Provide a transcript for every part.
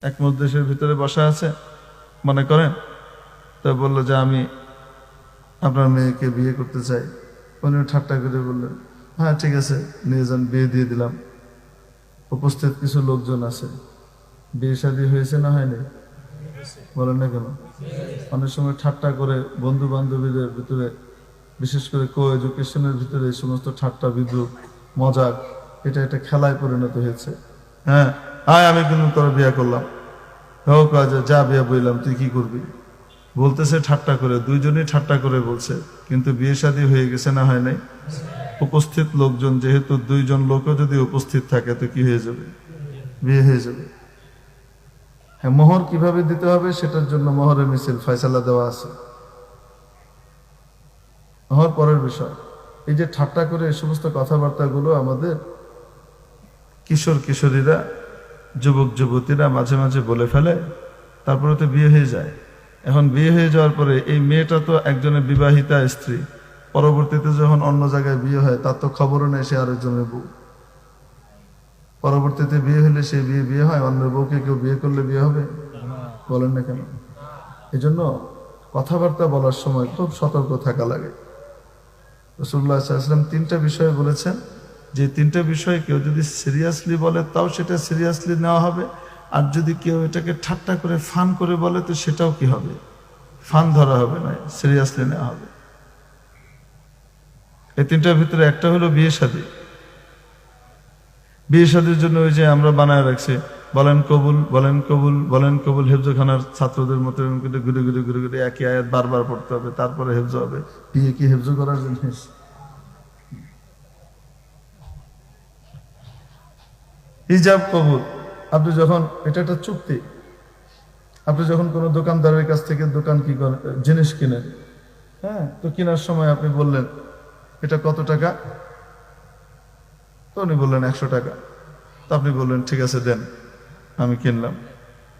এক মজলিসের ভিতরে বসা আছে মনে করেন, তো বললো যে আমি আপনার মেয়েকে বিয়ে করতে চাই। উনি ঠাট্টা করে বললেন হ্যাঁ ঠিক আছে নিয়ে যান, বিয়ে দিয়ে দিলাম। উপস্থিত কিছু লোকজন আছে, বিয়ে শাদী হয়েছে না হয়নি? বলেন না কেন? অনেক সময় ঠাট্টা করে বন্ধু বান্ধবীদের ভিতরে, বিশেষ করে কো এডুকেশনের ভিতরে এই সমস্ত ঠাট্টা বিদ্রুপ মজাক এটা একটা খেলায় পরিণত হয়েছে। হ্যাঁ আয় আমি কিন্তু তোর বিয়ে করলাম, হোক যা বিয়ে বইলাম তুই কি করবি, বলতেছে ঠাট্টা করে, দুইজনই ঠাট্টা করে বলছে, কিন্তু বিয়ে শাদী হয়ে গেছে না হয় নাই? উপস্থিত লোকজন যেহেতু দুইজন লোকও যদি উপস্থিত থাকে তো কি হয়ে যাবে? বিয়ে হয়ে যাবে। হ্যাঁ, মোহর কিভাবে দিতে হবে সেটার জন্য মোহরের মিছিল ফয়সালা দেওয়া আছে, মোহর পরের বিষয়। এই যে ঠাট্টা করে এই সমস্ত কথাবার্তাগুলো আমাদের কিশোর কিশোরীরা, যুবক যুবতীরা মাঝে মাঝে বলে ফেলে, তারপরে তো বিয়ে হয়ে যায়। এখন বিয়ে হয়ে যাওয়ার পরে এই মেয়েটা তো একজনের বিবাহিতা স্ত্রী, পরবর্তীতে যখন অন্য জায়গায় বিয়ে হয় তার তো খবরও নেই সে আরেকজনের বউ। পরবর্তীতে বিয়ে হলে সে বিয়ে হয়, অন্য বউকে কেউ বিয়ে করলে বিয়ে হবে? বলেন না কেন? এই জন্য কথাবার্তা বলার সময় খুব সতর্ক থাকা লাগে। রাসূলুল্লাহ সাল্লাল্লাহু আলাইহি ওয়াসাল্লাম তিনটা বিষয় বলেছেন, যে তিনটা বিষয় কেউ যদি সিরিয়াসলি বলে তাও সেটা সিরিয়াসলি নেওয়া হবে, আর যদি কেউ এটাকে ঠাট্টা করে ফান করে বলে তো সেটাও কি হবে? ফান ধরা হবে না, সিরিয়াসলি নেওয়া হবে। এই তিনটার ভিতরে একটা হলো বিয়ে শাদী। বিয়ে শাদীর জন্য ওই যে আমরা বানায় রাখছি বলেন কবুল, বলেন কবুল, বলেন কবুল, হেফজখানার ছাত্রদের মতো ঘুরে ঘুরে ঘুরে ঘুরে একই আয়াত বারবার পড়তে হবে, তারপরে হেফজ হবে। বিয়ে কি হেফজ করার জিনিস? হিজাব কবুল, আপনি যখন, এটা একটা চুক্তি, আপনি যখন কোনো দোকানদারের কাছ থেকে দোকান কি করেন, জিনিস কিনেন, হ্যাঁ, তো কেনার সময় আপনি বললেন এটা কত টাকা, তো উনি বললেন 100 টাকা, তো আপনি বললেন ঠিক আছে দেন, আমি কিনলাম।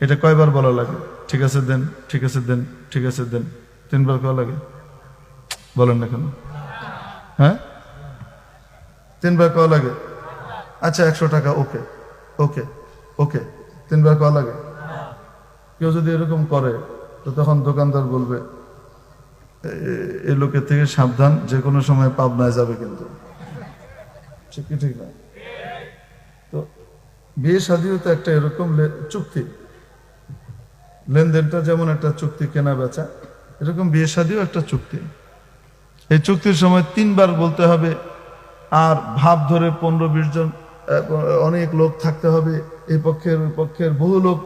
এটা কয়বার বলা লাগে? ঠিক আছে দেন, ঠিক আছে দেন, ঠিক আছে দেন, 3বার কওয়া লাগে? বলেন না কেন? হ্যাঁ 3বার কওয়া লাগে? আচ্ছা 100 টাকা, ওকে ওকে ওকে, 3বার কওয়া লাগে? কেউ যদি এরকম করে তো তখন দোকানদার বলবে এই লোকের থেকে সাবধান, যে কোনো সময় পাবনায় যাবে কিন্তু। ঠিক কি ঠিক না? তো বিয়ে শাদীও তো একটা এরকম চুক্তি, লেনদেনটা যেমন একটা চুক্তি, কেনা বেচা, এরকম বিয়ে শাদীও একটা চুক্তি। এই চুক্তির সময় 3বার বলতে হবে, আর ভাব ধরে 15-20 জন অনেক লোক থাকতে হবে, এই পক্ষের ওই পক্ষের বহু লোক